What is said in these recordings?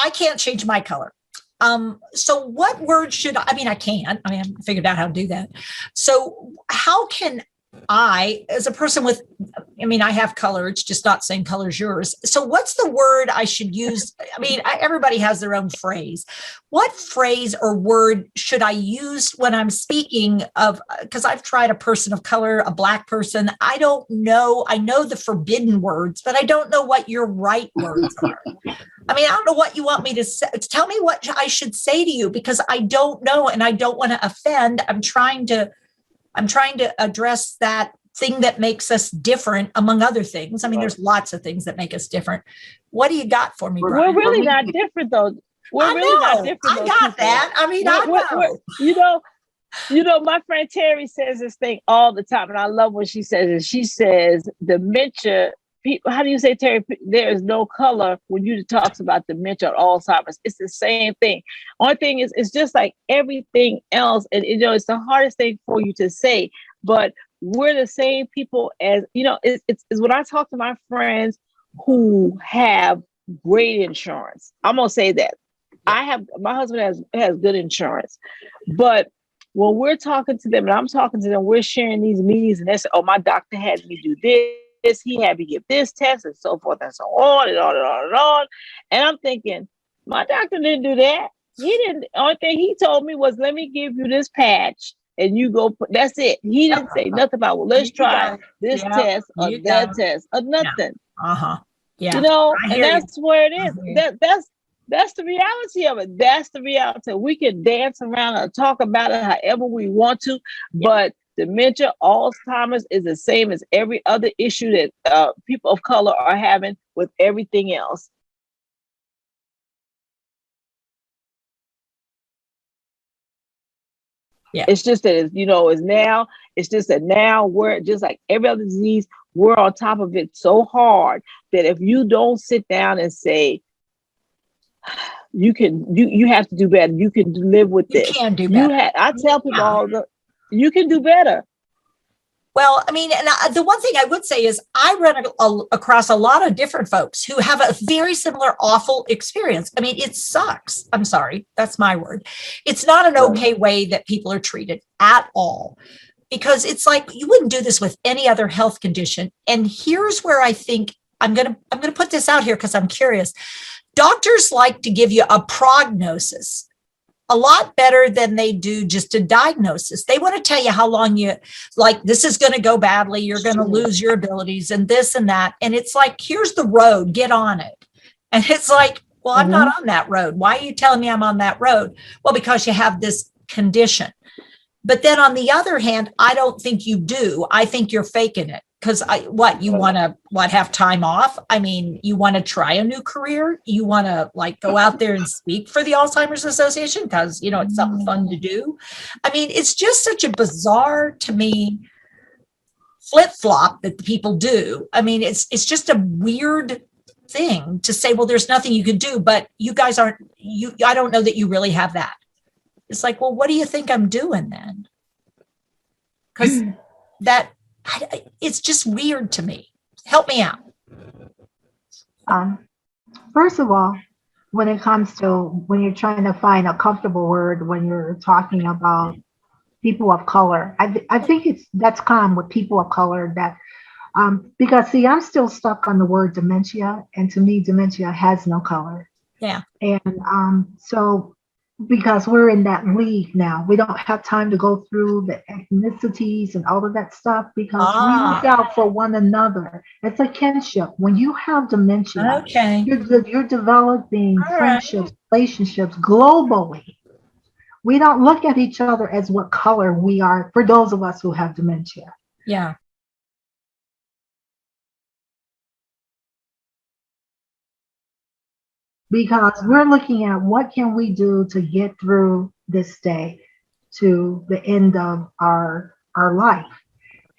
I can't change my color. So what word I can, I figured out how to do that. So how can I, as a person with, I have color, it's just not the same color as yours. So what's the word I should use? Everybody has their own phrase. What phrase or word should I use when I'm speaking of, because I've tried a person of color, a Black person. I don't know. I know the forbidden words, but I don't know what your right words are. I don't know what you want me to say. Tell me what I should say to you, because I don't know and I don't want to offend. I'm trying to address that thing that makes us different, among other things. There's lots of things that make us different. What do you got for me, Brian? We're really not different, though. We're really not different. I got that. I know. My friend Terry says this thing all the time, and I love what she says. And she says, dementia, how do you say, Terry? There is no color when you talks about dementia or Alzheimer's. It's the same thing. Only thing is, it's just like everything else. And, it's the hardest thing for you to say, but we're the same people as, it's when I talk to my friends who have great insurance. I'm going to say that. My husband has good insurance, but when we're talking to them and I'm talking to them, we're sharing these meetings and they say, oh, my doctor had me do this. He had me give this test and so forth and so on and on and on and on. And I'm thinking, my doctor didn't do that. He didn't. The only thing he told me was, let me give you this patch and you go, that's it. He didn't say nothing about, well, let's try this test or that test or nothing. Yeah. And that's where it is. That's the reality of it. That's the reality. We can dance around and talk about it however we want to, but dementia, Alzheimer's is the same as every other issue that people of color are having with everything else. Yeah. It's just that it's just that now we're just like every other disease, we're on top of it so hard that if you don't sit down and say, you have to do better, you can live with this. You can do better. I tell people you can do better. Well, and the one thing I would say is I run across a lot of different folks who have a very similar awful experience. It sucks. I'm sorry. That's my word. It's not an okay way that people are treated at all, because it's like you wouldn't do this with any other health condition. And here's where I think I'm going to put this out here because I'm curious. Doctors like to give you a prognosis a lot better than they do just a diagnosis. They want to tell you how long this is going to go badly. You're going to lose your abilities and this and that. And it's like, here's the road, get on it. And it's like, well, I'm not on that road. Why are you telling me I'm on that road? Well, because you have this condition. But then on the other hand, I don't think you do. I think you're faking it. Because you want to have time off? You want to try a new career? You want to go out there and speak for the Alzheimer's Association because it's something fun to do? It's just such a bizarre, to me, flip-flop that people do. It's just a weird thing to say, well, there's nothing you can do, but you guys aren't. I don't know that you really have that. It's like, well, what do you think I'm doing then? Because it's just weird to me. Help me out. First of all, when it comes to when you're trying to find a comfortable word when you're talking about people of color, I think that's common with people of color that because see, I'm still stuck on the word dementia, and to me, dementia has no color. Yeah. And so because we're in that league now, we don't have time to go through the ethnicities and all of that stuff because we look out for one another. It's a kinship. When you have dementia, you're developing friendships, relationships globally. We don't look at each other as what color we are for those of us who have dementia. Yeah. Because we're looking at what can we do to get through this day to the end of our life.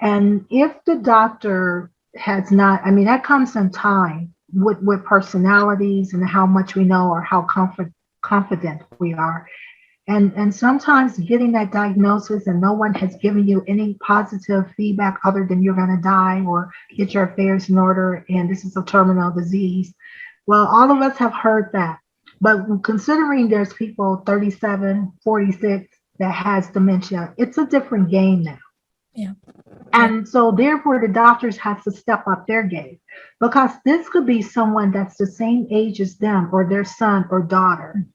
And if the doctor has not, that comes in time with personalities and how much we know or how confident we are. And sometimes getting that diagnosis and no one has given you any positive feedback other than you're going to die or get your affairs in order and this is a terminal disease. Well, all of us have heard that. But considering there's people 37, 46 that has dementia, it's a different game now. Yeah. And so therefore the doctors have to step up their game, because this could be someone that's the same age as them or their son or daughter.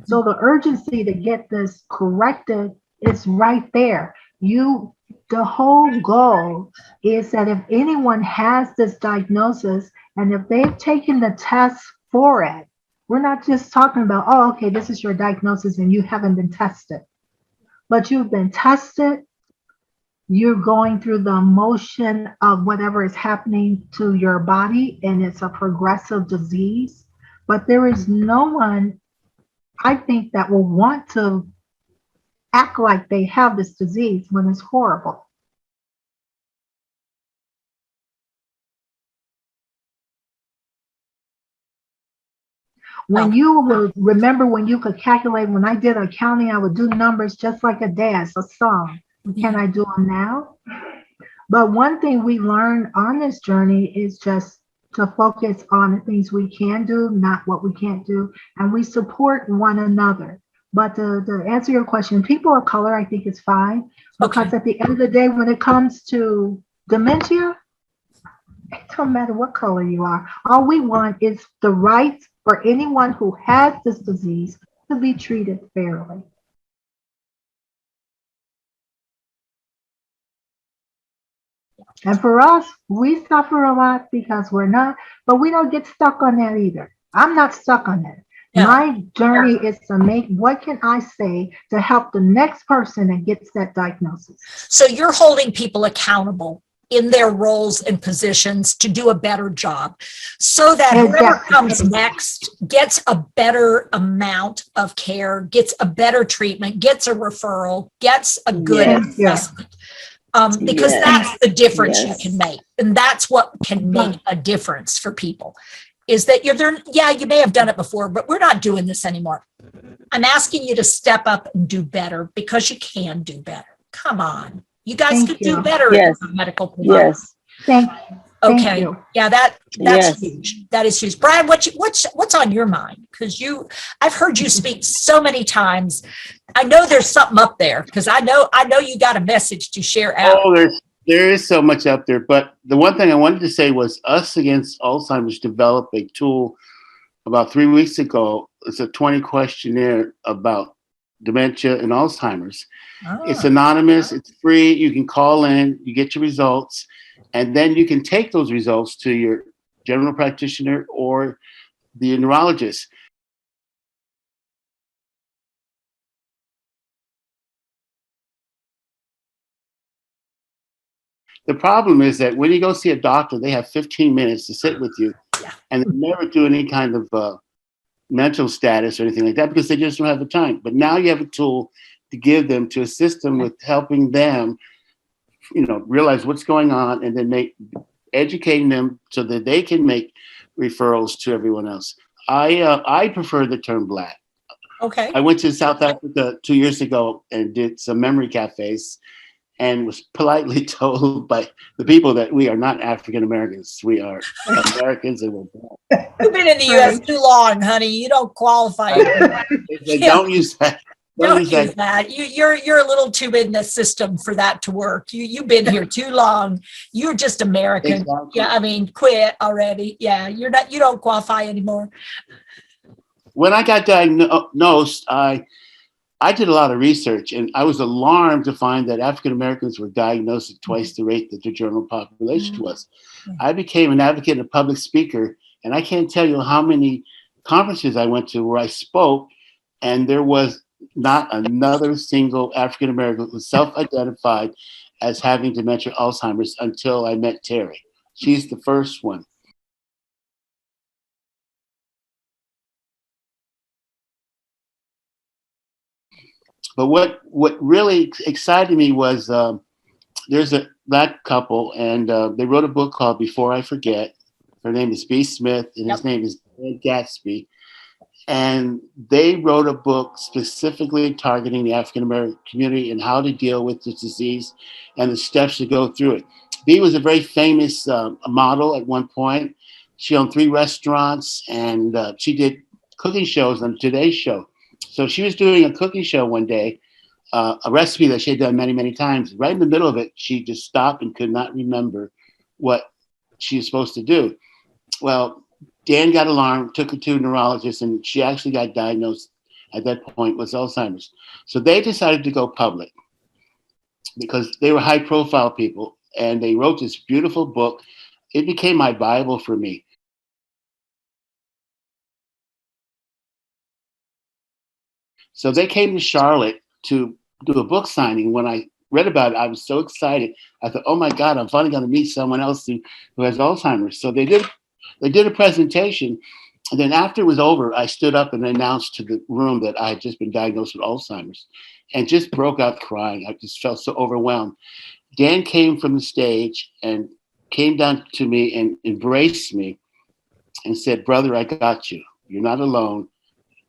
So the urgency to get this corrected is right there. The whole goal is that if anyone has this diagnosis and if they've taken the test for it, we're not just talking about, oh, okay, this is your diagnosis and you haven't been tested, but you've been tested. You're going through the motion of whatever is happening to your body, and it's a progressive disease. But there is no one, I think, that will want to act like they have this disease when it's horrible. When you will remember when you could calculate, when I did accounting, I would do numbers just like a dance, a song. Can I do them now? But one thing we learned on this journey is just to focus on the things we can do, not what we can't do. And we support one another. But to answer your question, people of color, I think is fine. Because at the end of the day, when it comes to dementia, it don't matter what color you are. All we want is the right for anyone who has this disease to be treated fairly. And for us, we suffer a lot because we're not, but we don't get stuck on that either. I'm not stuck on that. Yeah. My journey is to make, what can I say to help the next person that gets that diagnosis? So you're holding people accountable in their roles and positions to do a better job so that whoever comes next gets a better amount of care, gets a better treatment, gets a referral, gets a good assessment. Because that's the difference you can make. And that's what can make a difference for people, is that you're there. Yeah, you may have done it before, but we're not doing this anymore. I'm asking you to step up and do better because you can do better. Come on. You guys could do better in medical provider. Yes. Thank you. Okay. Yeah, that's huge. That is huge. Brian, what's on your mind? Because I've heard you speak so many times. I know there's something up there because I know you got a message to share out. Oh, there is so much up there. But the one thing I wanted to say was Us Against Alzheimer's developed a tool about 3 weeks ago. It's a 20 questionnaire about dementia and Alzheimer's. It's anonymous. It's free. You can call in. You get your results. And then you can take those results to your general practitioner or the neurologist. The problem is that when you go see a doctor, they have 15 minutes to sit with you, and they never do any kind of mental status or anything like that because they just don't have the time. But now you have a tool to give them to assist them with helping them, realize what's going on, and then educating them so that they can make referrals to everyone else. I prefer the term Black. Okay. I went to South Africa 2 years ago and did some memory cafes and was politely told by the people that we are not African Americans. We are Americans and we're Black. You've been in the U.S. too long, honey. You don't qualify. Don't use that. Don't use that. You're a little too in the system for that to work. You've been here too long. You're just American. Exactly. Yeah, I mean, quit already. Yeah, you don't qualify anymore. When I got diagnosed, I did a lot of research, and I was alarmed to find that African Americans were diagnosed at twice the rate that the general population was. I became an advocate and a public speaker, and I can't tell you how many conferences I went to where I spoke, and there was not another single African American who self-identified as having dementia Alzheimer's until I met Terry. She's the first one. But what really excited me was there's a Black couple, and they wrote a book called Before I Forget. Her name is B. Smith, and his name is Dan Gatsby. And they wrote a book specifically targeting the African American community and how to deal with this disease and the steps to go through it. B was a very famous model at one point. She owned 3 restaurants, and she did cooking shows on Today's Show. So she was doing a cooking show one day, a recipe that she had done many, many times. Right in the middle of it, she just stopped and could not remember what she was supposed to do. Well, Dan got alarmed, took her to a neurologist, and she actually got diagnosed at that point with Alzheimer's. So they decided to go public because they were high profile people, and they wrote this beautiful book. It became my Bible for me. So they came to Charlotte to do a book signing. When I read about it, I was so excited. I thought, oh my God, I'm finally going to meet someone else who has Alzheimer's. So they did a presentation. And then after it was over, I stood up and announced to the room that I had just been diagnosed with Alzheimer's and just broke out crying. I just felt so overwhelmed. Dan came from the stage and came down to me and embraced me and said, brother, I got you. You're not alone.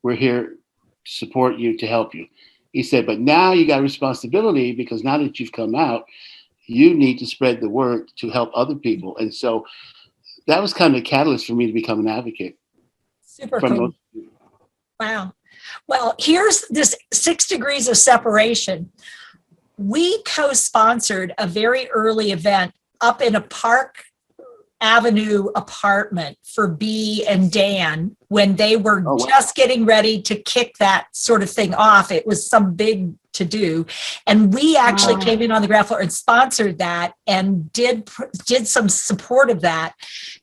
We're here to support you, to help you. He said, but now you got responsibility because now that you've come out, you need to spread the word to help other people. And so that was kind of a catalyst for me to become an advocate. Super cool. Wow. Well, here's this 6 degrees of separation. We co-sponsored a very early event up in a Park Avenue apartment for B and Dan when they were just getting ready to kick that sort of thing off. It was some big to do. And we actually came in on the ground floor and sponsored that and did some support of that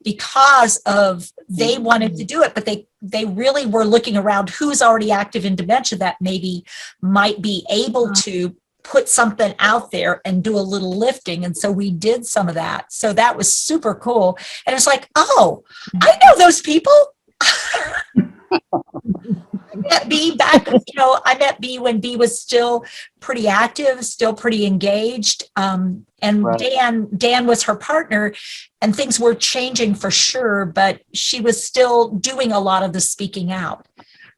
because of they wanted to do it, but they really were looking around who's already active in dementia that maybe might be able to put something out there and do a little lifting. And so we did some of that. So that was super cool. And it's like, oh, I know those people. I met B back, I met B when B was still pretty active, still pretty engaged. And right. Dan was her partner, and things were changing for sure, but she was still doing a lot of the speaking out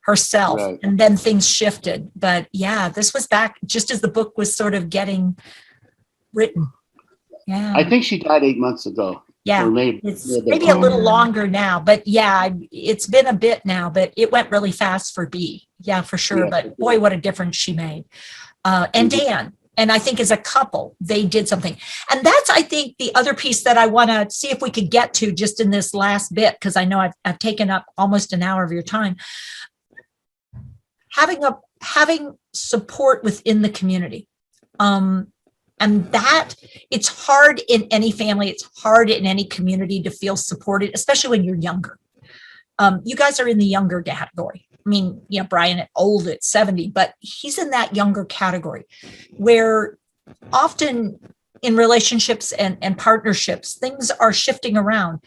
herself. Right. And then things shifted. But yeah, this was back just as the book was sort of getting written. Yeah. I think she died 8 months ago. Yeah, it's maybe a little longer now, but yeah, it's been a bit now, but it went really fast for B. Yeah, for sure. Yeah. But boy, what a difference she made. And Dan, and I think as a couple, they did something. And that's, I think, the other piece that I want to see if we could get to just in this last bit, because I know I've taken up almost an hour of your time. Having support within the community. And that it's hard in any family, it's hard in any community to feel supported, especially when you're younger. You guys are in the younger category. I mean, Brian old at 70, but he's in that younger category where often in relationships and partnerships, things are shifting around.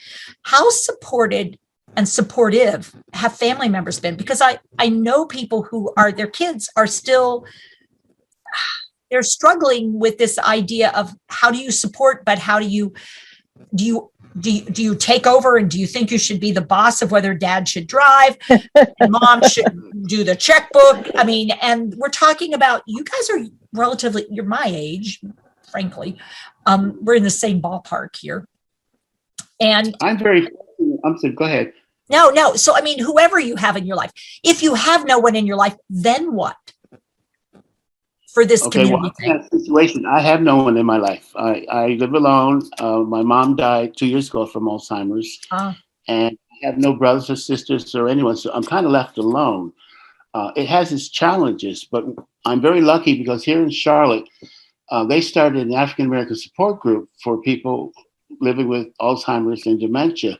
How supported and supportive have family members been? Because I know people who their kids are still, they're struggling with this idea of how do you support, but how do you take over, and do you think you should be the boss of whether dad should drive and mom should do the checkbook? I mean, and we're talking about, you guys are you're my age, frankly. We're in the same ballpark here. And I'm sorry, go ahead. No. So, I mean, whoever you have in your life, if you have no one in your life, then what? For this community thing. In that situation, I have no one in my life. I live alone. My mom died 2 years ago from Alzheimer's, and I have no brothers or sisters or anyone, so I'm kind of left alone. It has its challenges, but I'm very lucky because here in Charlotte, they started an African American support group for people living with Alzheimer's and dementia,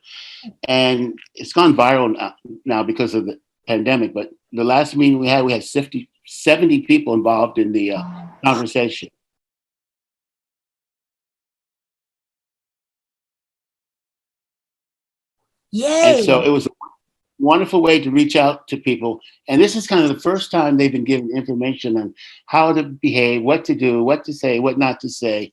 and it's gone viral now because of the pandemic. But the last meeting we had 70 people involved in the conversation. Yay. And so it was a wonderful way to reach out to people. And this is kind of the first time they've been given information on how to behave, what to do, what to say, what not to say.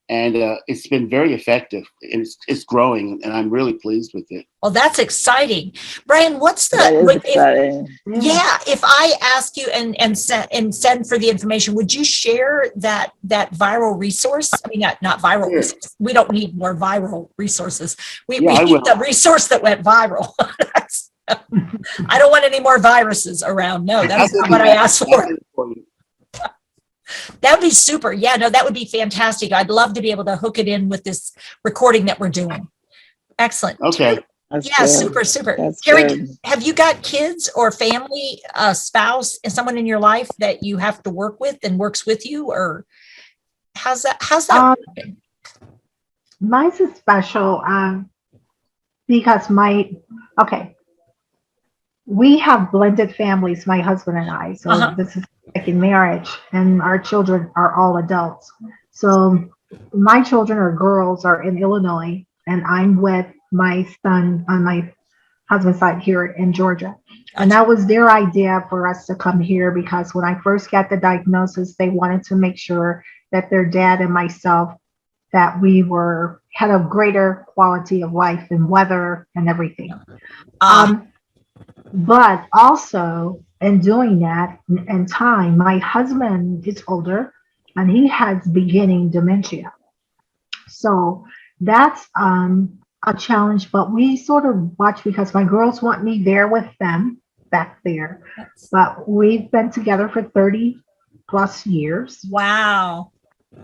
And it's been very effective, and it's growing, and I'm really pleased with it. Well, that's exciting. Brian, what's if I ask you and send for the information, would you share that viral resource? I mean, not viral resource. We don't need more viral resources. We need the resource that went viral. I don't want any more viruses around. No, that's not what I asked for. That would be super. Yeah, no, that would be fantastic. I'd love to be able to hook it in with this recording that we're doing. Excellent. Okay. Yeah, super, super. Terry, have you got kids or family, a spouse, and someone in your life that you have to work with and works with you, or how's that working? Mine's is special because we have blended families, my husband and I. So this is second marriage, and our children are all adults. So my children are girls are in Illinois, and I'm with my son on my husband's side here in Georgia. And that was their idea for us to come here, because when I first got the diagnosis, they wanted to make sure that their dad and myself, that we had a greater quality of life and weather and everything. But also in doing that and time, my husband is older and he has beginning dementia. So that's a challenge, but we sort of watch because my girls want me there with them back there. But we've been together for 30 plus years. Wow.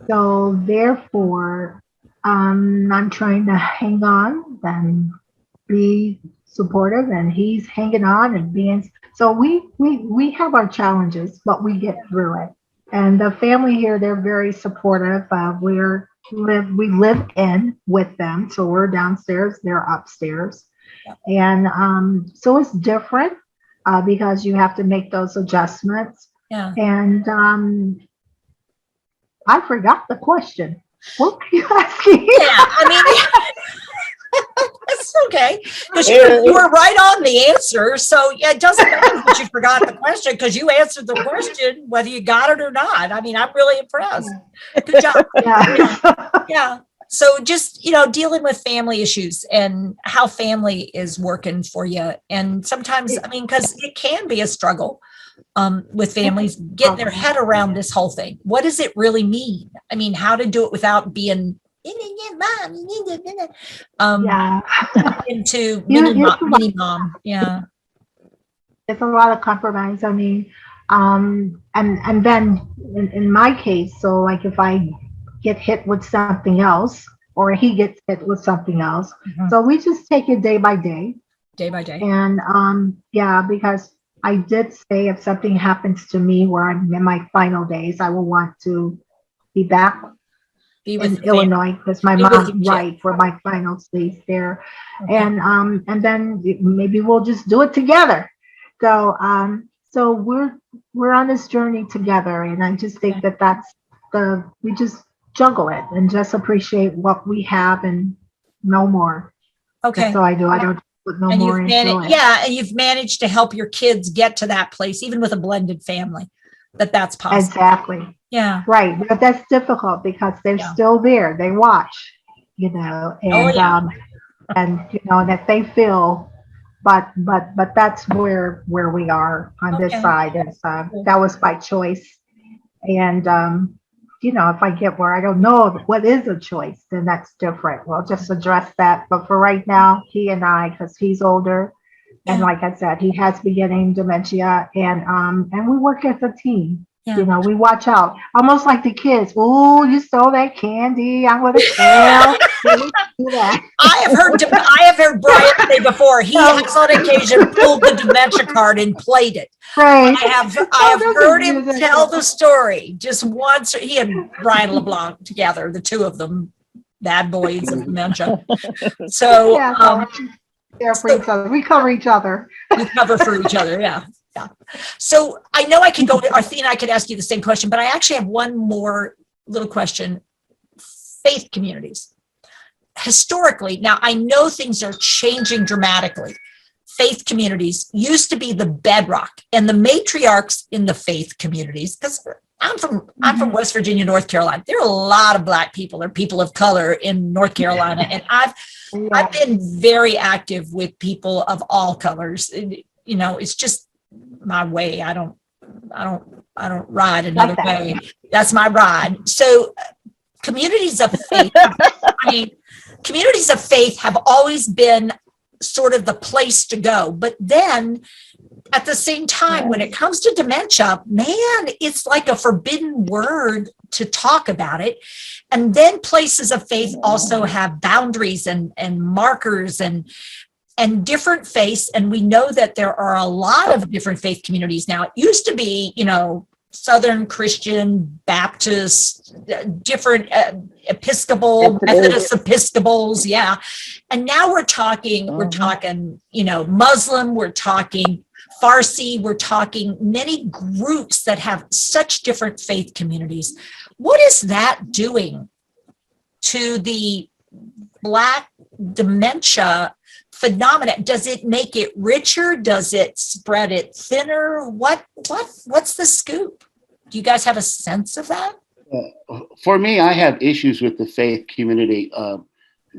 So therefore, I'm trying to hang on and be supportive, and he's hanging on and being. So we have our challenges, but we get through it. And the family here, they're very supportive. We live in with them, so we're downstairs, they're upstairs. And so it's different because you have to make those adjustments. Yeah. And I forgot the question. What were you asking? Yeah, I mean, that's okay, because you were right on the answer. So yeah, it doesn't matter that you forgot the question, because you answered the question whether you got it or not. I mean, I'm really impressed. Good job. Yeah. So just, dealing with family issues and how family is working for you. And sometimes, I mean, because it can be a struggle with families getting their head around this whole thing. What does it really mean? I mean, how to do it without being into mini mom. Yeah. It's a lot of compromise. I mean, and then in my case, so like if I get hit with something else or he gets hit with something else, so we just take it day by day. And because I did say if something happens to me where I'm in my final days, I will want to be back in Illinois, because my mom's for my final days there. Okay. And then maybe we'll just do it together. So so we're on this journey together, and I just think that's we just juggle it and just appreciate what we have and no more. Okay. That's all I do. I don't put no more into it. Yeah, and you've managed to help your kids get to that place, even with a blended family, that's possible. Exactly. Yeah. Right. But that's difficult because they're still there. They watch, and and that they feel, but that's where we are on this side. Is that was by choice. And if I get where I don't know what is a choice, then that's different. We'll just address that. But for right now, he and I, because he's older, and like I said, he has beginning dementia, and we work as a team. Yeah. We watch out, almost like the kids. Oh, you stole that candy! I'm gonna tell. Do that. I have heard Brian say before. He has on occasion pulled the dementia card and played it. Right. I have heard him tell the story just once. He and Brian LeBlanc together, the two of them, bad boys of dementia. So for each other. We cover each other. We cover for each other. Yeah. Yeah. So I know I could go to Arthena, I could ask you the same question, but I actually have one more little question. Faith communities. Historically, now I know things are changing dramatically. Faith communities used to be the bedrock, and the matriarchs in the faith communities, because I'm from West Virginia, North Carolina. There are a lot of Black people or people of color in North Carolina, and I've been very active with people of all colors. It's just my way. I don't ride another way. That's my ride. So communities of faith, communities of faith have always been sort of the place to go. But then at the same time, when it comes to dementia, man, it's like a forbidden word to talk about it. And then places of faith also have boundaries and markers and different faiths. And we know that there are a lot of different faith communities now. It used to be, Southern Christian, Baptist, different Episcopal, Methodist Episcopals, yeah. And now we're talking, Muslim, we're talking Farsi, we're talking many groups that have such different faith communities. What is that doing to the Black dementia phenomena? Does it make it richer? Does it spread it thinner? What's the scoop? Do you guys have a sense of that? For me, I have issues with the faith community.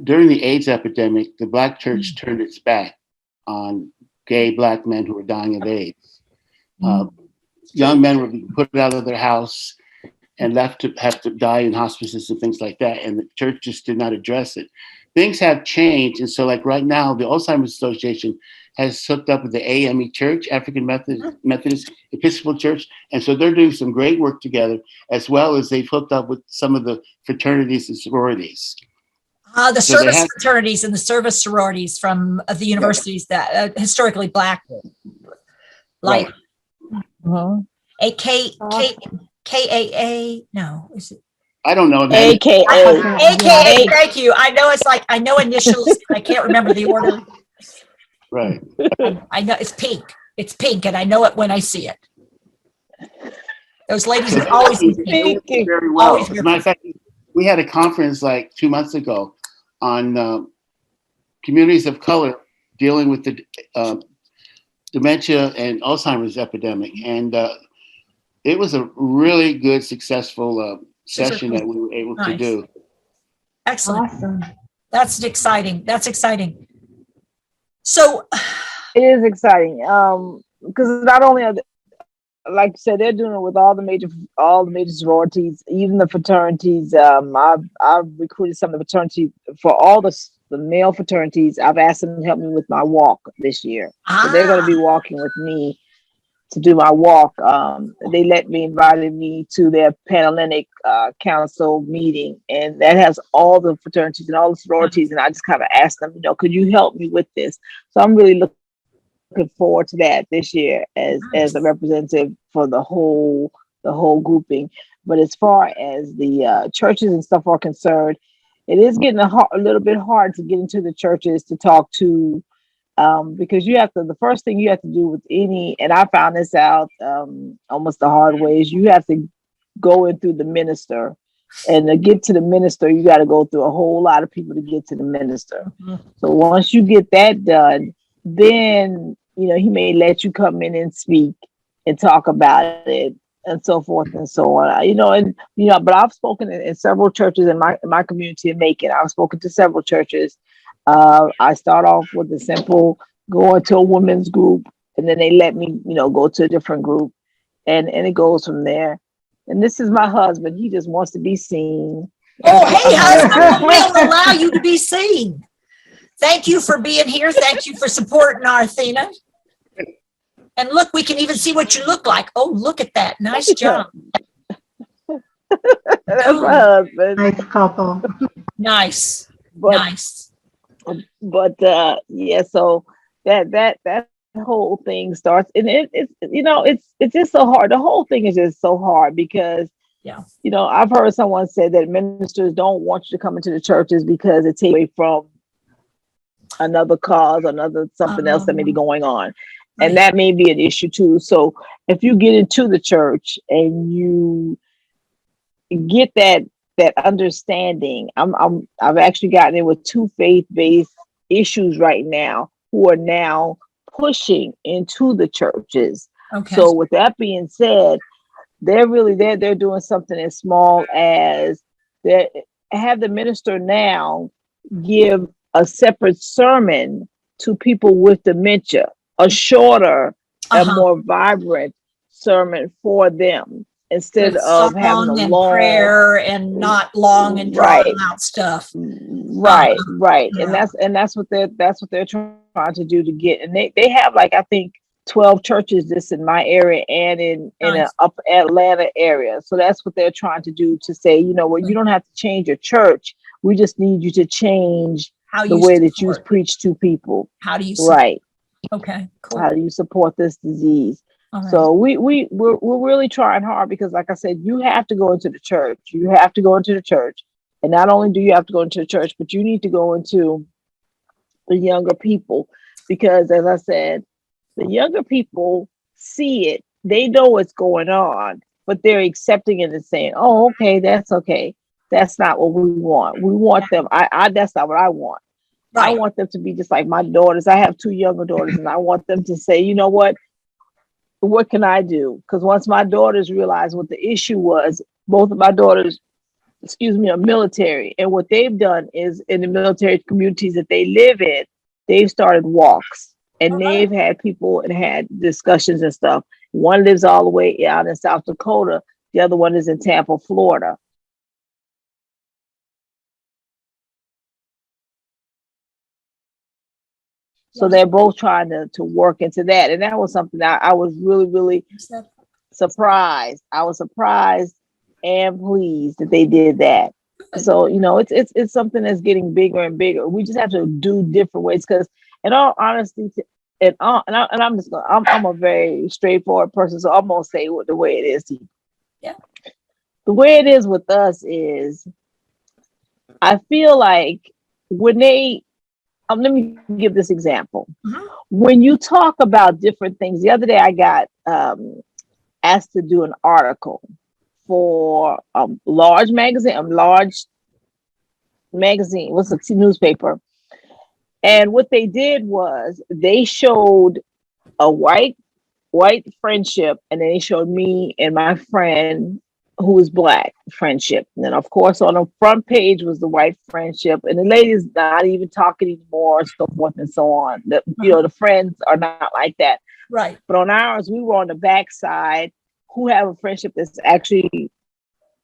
During the AIDS epidemic, the Black church turned its back on gay Black men who were dying of AIDS. Young men were being put out of their house and left to have to die in hospices and things like that. And the church just did not address it. Things have changed. And so like right now, the Alzheimer's Association has hooked up with the AME Church, African Methodist Episcopal Church. And so they're doing some great work together, as well as they've hooked up with some of the fraternities and sororities. The service fraternities and the service sororities from the universities that historically Black, like KAA, no, is it? I don't know. AKA. AKA, thank you. I know initials, I can't remember the order. Right. I know it's pink. It's pink, and I know it when I see it. Those ladies are always pink. Very well. As a matter of fact, we had a conference like 2 months ago on communities of color dealing with the dementia and Alzheimer's epidemic, and it was a really good, successful session that we were able to do. Excellent. Awesome. That's exciting. So it is exciting because not only are like you said, they're doing it with all the major sororities, even the fraternities. I've recruited some of the fraternities for all the male fraternities. I've asked them to help me with my walk this year. So they're going to be walking with me to do my walk. They invited me to their Panhellenic Council meeting, and that has all the fraternities and all the sororities. And I just kind of asked them, could you help me with this? So I'm really looking forward to that this year as a representative for the whole grouping. But as far as the churches and stuff are concerned, it is getting a little bit hard to get into the churches to talk to. Because the first thing you have to do with and I found this out almost the hard way, is you have to go in through the minister. And to get to the minister, you got to go through a whole lot of people to get to the minister. So once you get that done, then, he may let you come in and speak and talk about it and so forth and so on. But I've spoken in several churches in my community in Macon. I've spoken to several churches. I start off with a simple going to a women's group, and then they let me, go to a different group, and it goes from there. And this is my husband. He just wants to be seen. Oh, hey, husband, we'll allow you to be seen. Thank you for being here. Thank you for supporting our Athena. And look, we can even see what you look like. Oh, look at that. Nice job. That's my husband. Nice couple. Nice. But so that whole thing starts, and it's just so hard. The whole thing is just so hard because I've heard someone say that ministers don't want you to come into the churches because it takes away from another cause, something else that may be going on. And that may be an issue too. So if you get into the church and you get that understanding, I've actually gotten in with two faith-based issues right now who are now pushing into the churches. Okay. So with that being said, they're doing something as small as they have the minister now give a separate sermon to people with dementia, a shorter and more vibrant sermon for them, instead of having a long prayer and not long and drawn out stuff. Right. And that's what they're trying trying to do to get, and they have like, I think 12 churches just in my area and in an Nice. up Atlanta area. So that's what they're trying to do, to say, you know what, you don't have to change your church. We just need you to change How the you way that you support. preach to people. How do you support? Right. Okay, cool. How do you support this disease? All right. So we're really trying hard, because like I said, you have to go into the church. You have to go into the church. And not only do you have to go into the church, but you need to go into the younger people, because as I said, the younger people see it. They know what's going on, but they're accepting it and saying, "Oh, okay, that's okay. That's not what we want. We want them. I that's not what I want. I Right. want them to be just like my daughters. I have 2 younger daughters, and I want them to say, you know what can I do?" Because once my daughters realized what the issue was, both of my daughters, are military. And what they've done is, in the military communities that they live in, they've started walks, and All they've right. had people and had discussions and stuff. One lives all the way out in South Dakota. The other one is in Tampa, Florida. So they're both trying to work into that. And that was something that I was really, really surprised. I was surprised and pleased that they did that. So, you know, it's something that's getting bigger and bigger. We just have to do different ways, because in all honesty, I'm just gonna, I'm a very straightforward person, so I'm gonna say what the way it is. Yeah. The way it is with us is, I feel like when they, let me give this example. Mhm. When you talk about different things, the other day I got asked to do an article for a large magazine, what's a newspaper. And what they did was they showed a white friendship, and then they showed me and my friend who was black friendship. And then of course on the front page was the white friendship, and the lady's not even talking anymore, so forth and so on. The friends are not like that. Right. But on ours, we were on the back side, who have a friendship that's actually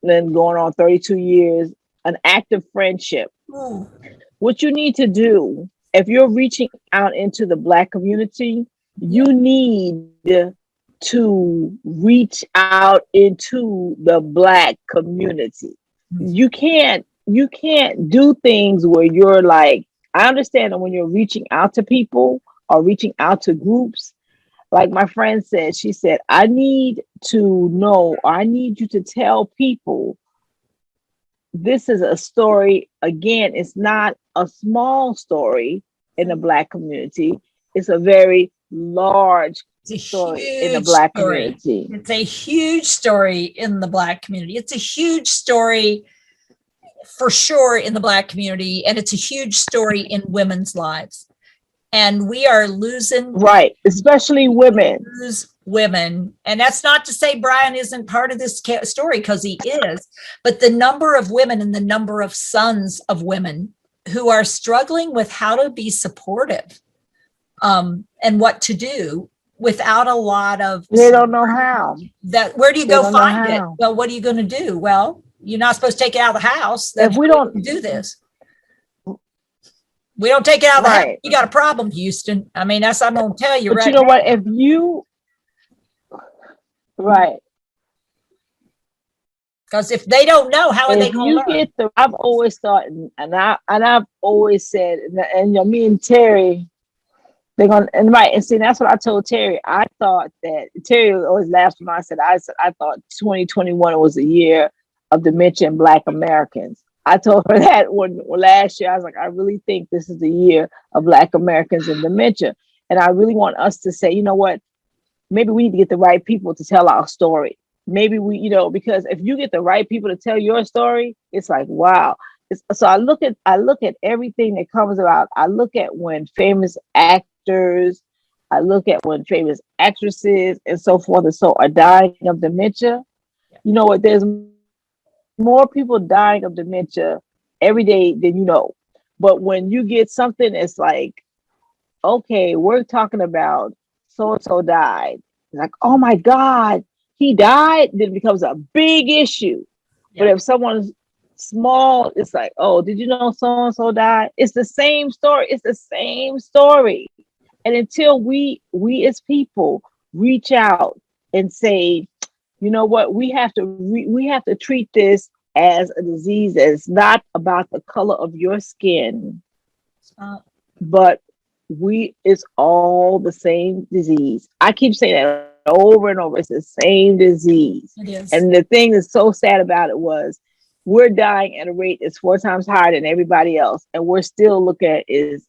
been going on 32 years, an active friendship. Ooh. What you need to do, if you're reaching out into the Black community, you need to reach out into the Black community. You can't do things where you're like, I understand that when you're reaching out to people or reaching out to groups, like my friend said, she said, I need to know, I need you to tell people this is a story. Again, it's not a small story in the Black community. It's a very large story in the Black community. It's a huge story in the Black community. It's a huge story for sure in the Black community, and it's a huge story in women's lives. And we are losing, right, especially women. Women. And that's not to say Brian isn't part of this story, because he is, but the number of women and the number of sons of women who are struggling with how to be supportive and what to do without a lot of, they don't know how. That where do you go find it? Well, what are you going to do? Well, you're not supposed to take it out of the house. Then if we don't do this, we don't take it out of the house. You got a problem, Houston. I mean, that's, I'm going to tell you, but right? You know what? If you, right. Because if they don't know, how are they going to learn? I've always thought, and I've always said, and me and Terry, they're gonna, and right, and see, that's what I told Terry. I thought that Terry always laughs when I said I thought 2021 was a year of dementia in Black Americans. I told her that when last year, I was like, I really think this is the year of Black Americans in dementia. And I really want us to say, you know what, maybe we need to get the right people to tell our story. Maybe we, because if you get the right people to tell your story, it's like, wow. So I look at everything that comes about. I look at when famous actors, I look at when famous actresses and so forth and so are dying of dementia. You know what, there's more people dying of dementia every day than you know. But when you get something that's like, okay, we're talking about so-and-so died. It's like, oh my God, he died, then it becomes a big issue. Yeah. But if someone's small, it's like, oh, did you know so-and-so died? It's the same story. It's the same story. And until we as people reach out and say, you know what, we have to treat this as a disease. It's not about the color of your skin, but it's all the same disease. I keep saying that over and over. It's the same disease. It is. And the thing that's so sad about it was we're dying at a rate that's 4 times higher than everybody else, and we're still looking at it's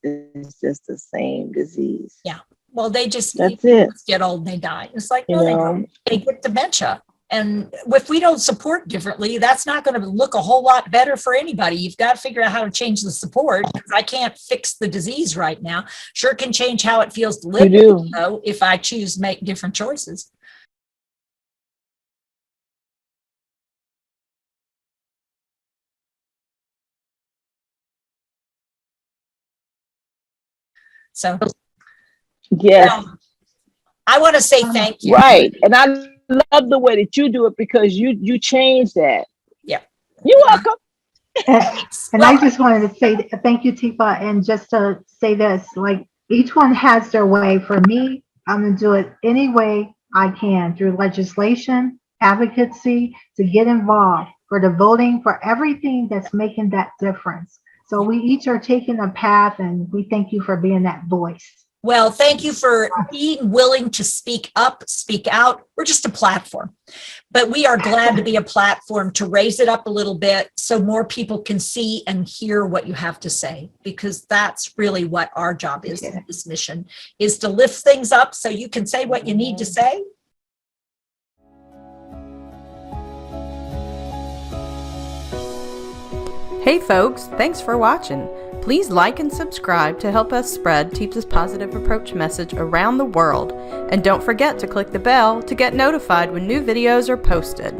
just the same disease. Yeah. Well, they just get old and they die. It's like, no, they don't. They get dementia. And if we don't support differently, that's not going to look a whole lot better for anybody. You've got to figure out how to change the support. I can't fix the disease right now. Sure can change how it feels to live with it, though, if I choose to make different choices. So, yes, I want to say thank you. Right. And I love the way that you do it, because you change that. Yeah. You're welcome. And I just wanted to say thank you, Tifa. And just to say this, like, each one has their way. For me, I'm going to do it any way I can, through legislation, advocacy, to get involved, for the voting, for everything that's making that difference. So we each are taking a path, and we thank you for being that voice. Well, thank you for being willing to speak up, speak out. We're just a platform, but we are glad to be a platform to raise it up a little bit so more people can see and hear what you have to say, because that's really what our job is. This mission is to lift things up so you can say what you need to say. Hey folks, thanks for watching. Please like and subscribe to help us spread Teepa's positive approach message around the world. And don't forget to click the bell to get notified when new videos are posted.